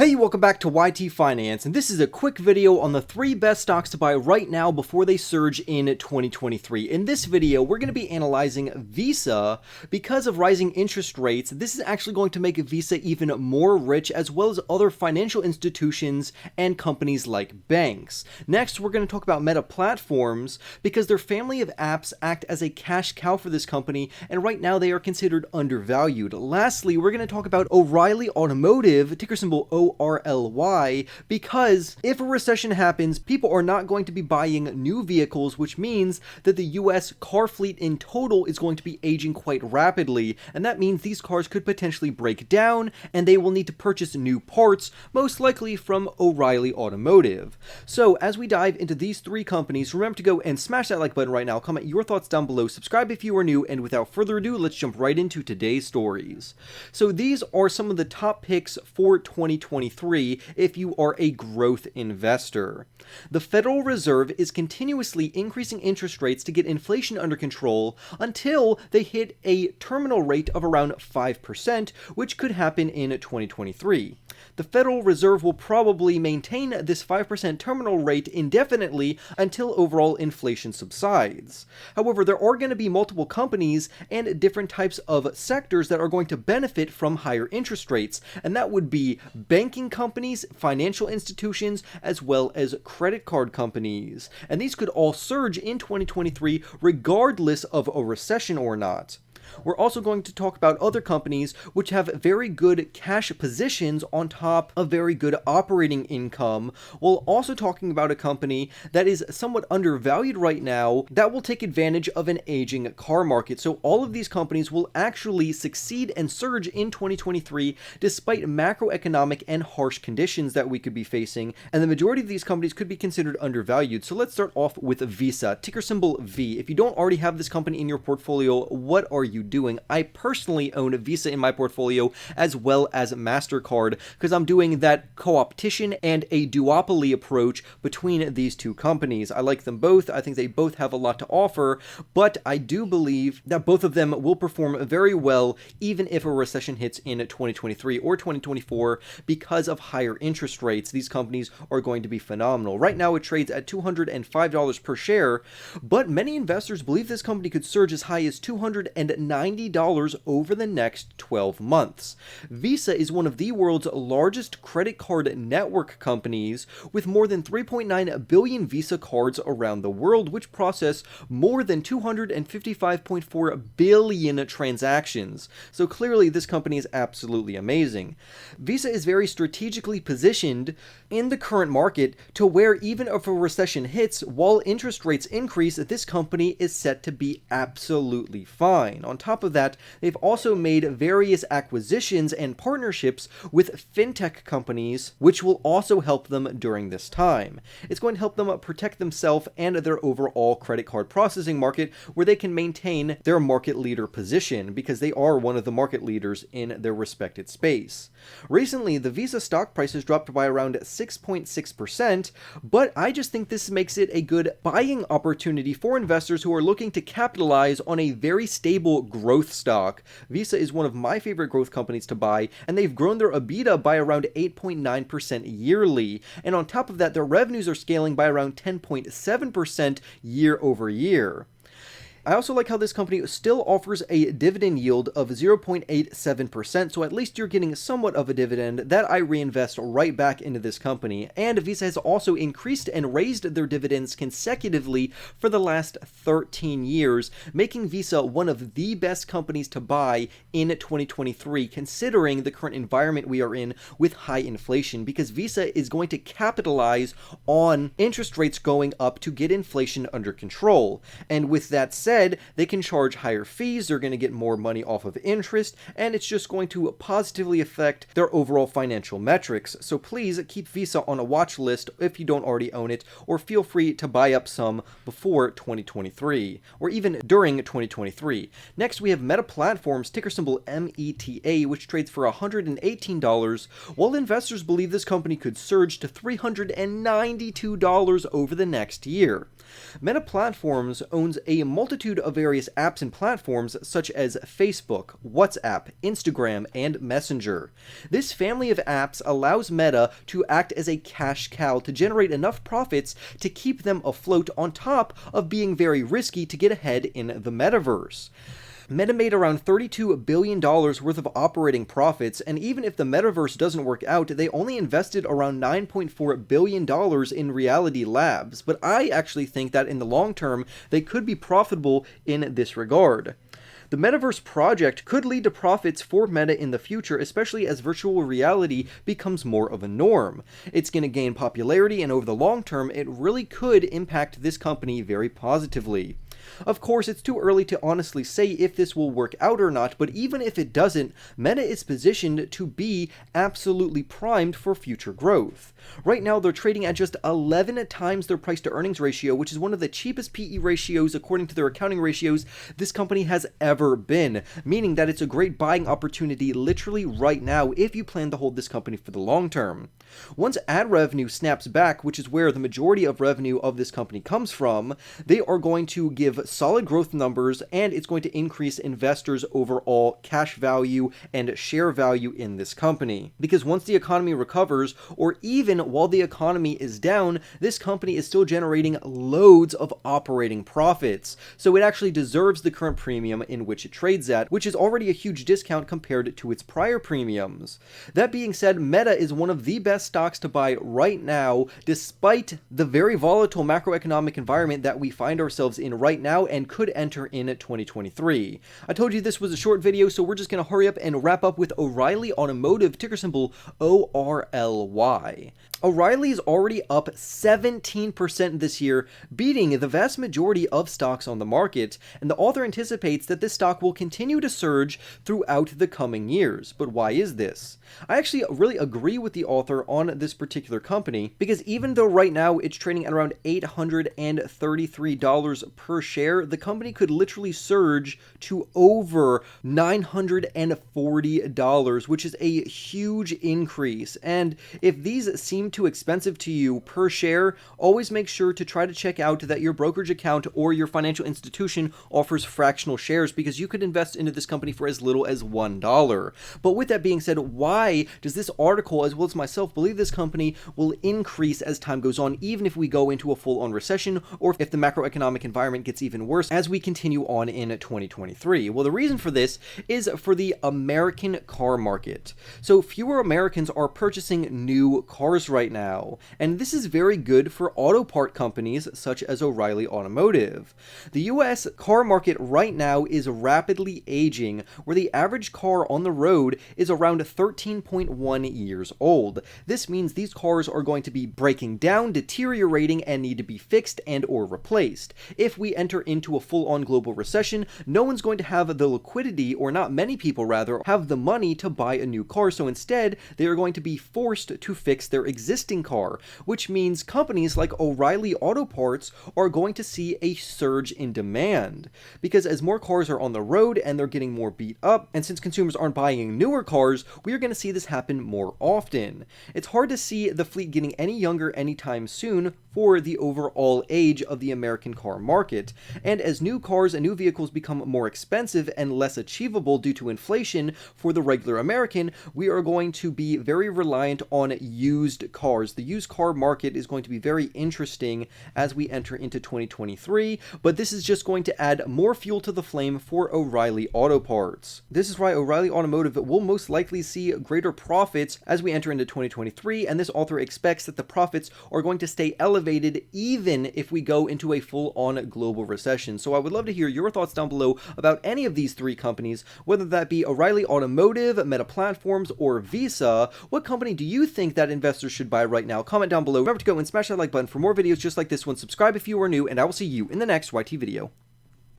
Hey, welcome back to YT Finance, and this is a quick video on the 3 best stocks to buy right now before they surge in 2023. In this video, we're going to be analyzing Visa. Because of rising interest rates, this is actually going to make Visa even more rich, as well as other financial institutions and companies like banks. Next, we're going to talk about Meta Platforms, because their family of apps act as a cash cow for this company, and right now they are considered undervalued. Lastly, we're going to talk about O'Reilly Automotive, ticker symbol ORLY, because if a recession happens, people are not going to be buying new vehicles, which means that the US car fleet in total is going to be aging quite rapidly, and that means these cars could potentially break down, and they will need to purchase new parts, most likely from O'Reilly Automotive. So as we dive into these 3 companies, remember to go and smash that like button right now, comment your thoughts down below, subscribe if you are new, and without further ado, let's jump right into today's stories. So these are some of the top picks for 2023 if you are a growth investor. The Federal Reserve is continuously increasing interest rates to get inflation under control until they hit a terminal rate of around 5%, which could happen in 2023. The Federal Reserve will probably maintain this 5% terminal rate indefinitely until overall inflation subsides. However, there are going to be multiple companies and different types of sectors that are going to benefit from higher interest rates, and that would be banking companies, financial institutions, as well as credit card companies. And these could all surge in 2023 regardless of a recession or not. We're also going to talk about other companies which have very good cash positions on top of very good operating income, while also talking about a company that is somewhat undervalued right now that will take advantage of an aging car market. So all of these companies will actually succeed and surge in 2023 despite macroeconomic and harsh conditions that we could be facing, and the majority of these companies could be considered undervalued. So let's start off with Visa, ticker symbol V. If you don't already have this company in your portfolio, what are you doing? I personally own Visa in my portfolio as well as MasterCard because I'm doing that co-opetition and a duopoly approach between these 2 companies. I like them both. I think they both have a lot to offer, but I do believe that both of them will perform very well even if a recession hits in 2023 or 2024 because of higher interest rates. These companies are going to be phenomenal. Right now it trades at $205 per share, but many investors believe this company could surge as high as $290 over the next 12 months. Visa is one of the world's largest credit card network companies with more than 3.9 billion Visa cards around the world, which process more than 255.4 billion transactions. So clearly this company is absolutely amazing. Visa is very strategically positioned in the current market to where even if a recession hits, while interest rates increase, this company is set to be absolutely fine. On top of that, they've also made various acquisitions and partnerships with fintech companies, which will also help them during this time. It's going to help them protect themselves and their overall credit card processing market, where they can maintain their market leader position because they are one of the market leaders in their respected space. Recently, the Visa stock price has dropped by around 6.6%, but I just think this makes it a good buying opportunity for investors who are looking to capitalize on a very stable growth stock. Visa is one of my favorite growth companies to buy, and they've grown their EBITDA by around 8.9% yearly. And on top of that, their revenues are scaling by around 10.7% year over year. I also like how this company still offers a dividend yield of 0.87%, so at least you're getting somewhat of a dividend that I reinvest right back into this company. And Visa has also increased and raised their dividends consecutively for the last 13 years, making Visa one of the best companies to buy in 2023, considering the current environment we are in with high inflation, because Visa is going to capitalize on interest rates going up to get inflation under control. And with that said, they can charge higher fees, they're going to get more money off of interest, and it's just going to positively affect their overall financial metrics. So please keep Visa on a watch list if you don't already own it, or feel free to buy up some before 2023, or even during 2023. Next, we have Meta Platforms, ticker symbol META, which trades for $118, while investors believe this company could surge to $392 over the next year. Meta Platforms owns a multitude multitude of various apps and platforms such as Facebook, WhatsApp, Instagram, and Messenger. This family of apps allows Meta to act as a cash cow to generate enough profits to keep them afloat on top of being very risky to get ahead in the metaverse. Meta made around $32 billion worth of operating profits, and even if the metaverse doesn't work out, they only invested around $9.4 billion in Reality Labs, but I actually think that in the long term, they could be profitable in this regard. The Metaverse project could lead to profits for Meta in the future, especially as virtual reality becomes more of a norm. It's going to gain popularity, and over the long term, it really could impact this company very positively. Of course, it's too early to honestly say if this will work out or not, but even if it doesn't, Meta is positioned to be absolutely primed for future growth. Right now, they're trading at just 11 times their price-to-earnings ratio, which is one of the cheapest PE ratios according to their accounting ratios this company has ever been, meaning that it's a great buying opportunity literally right now if you plan to hold this company for the long term. Once ad revenue snaps back, which is where the majority of revenue of this company comes from, they are going to give solid growth numbers, and it's going to increase investors' overall cash value and share value in this company. Because once the economy recovers, or even while the economy is down, this company is still generating loads of operating profits. So it actually deserves the current premium in which it trades at, which is already a huge discount compared to its prior premiums. That being said, Meta is one of the best stocks to buy right now, despite the very volatile macroeconomic environment that we find ourselves in right now and could enter in 2023. I told you this was a short video, so we're just going to hurry up and wrap up with O'Reilly Automotive, ticker symbol ORLY. O'Reilly is already up 17% this year, beating the vast majority of stocks on the market, and the author anticipates that this stock will continue to surge throughout the coming years. But why is this? I actually really agree with the author on this particular company, because even though right now it's trading at around $833 per share, the company could literally surge to over $940, which is a huge increase. And if these seem too expensive to you per share, always make sure to try to check out that your brokerage account or your financial institution offers fractional shares, because you could invest into this company for as little as $1. But with that being said, why does this article, as well as myself, believe this company will increase as time goes on, even if we go into a full-on recession, or if the macroeconomic environment gets even worse as we continue on in 2023? Well, the reason for this is for the American car market. So fewer Americans are purchasing new cars right now, and this is very good for auto part companies such as O'Reilly Automotive. The US car market right now is rapidly aging, where the average car on the road is around 13.1 years old. This means these cars are going to be breaking down, deteriorating, and need to be fixed and or replaced. If we enter into a full-on global recession, no one's going to have the liquidity, or not many people rather, have the money to buy a new car, so instead they are going to be forced to fix their existing car, which means companies like O'Reilly Auto Parts are going to see a surge in demand. Because as more cars are on the road and they're getting more beat up, and since consumers aren't buying newer cars, we are going to see this happen more often. It's hard to see the fleet getting any younger anytime soon for the overall age of the American car market, and as new cars and new vehicles become more expensive and less achievable due to inflation for the regular American, we are going to be very reliant on used cars. The used car market is going to be very interesting as we enter into 2023, but this is just going to add more fuel to the flame for O'Reilly Auto Parts. This is why O'Reilly Automotive will most likely see greater profits as we enter into 2023, and this author expects that the profits are going to stay elevated even if we go into a full-on global recession. So I would love to hear your thoughts down below about any of these three companies, whether that be O'Reilly Automotive, Meta Platforms, or Visa. What company do you think that investors should buy right now? Comment down below. Remember to go and smash that like button for more videos just like this one. Subscribe if you are new, and I will see you in the next YT video.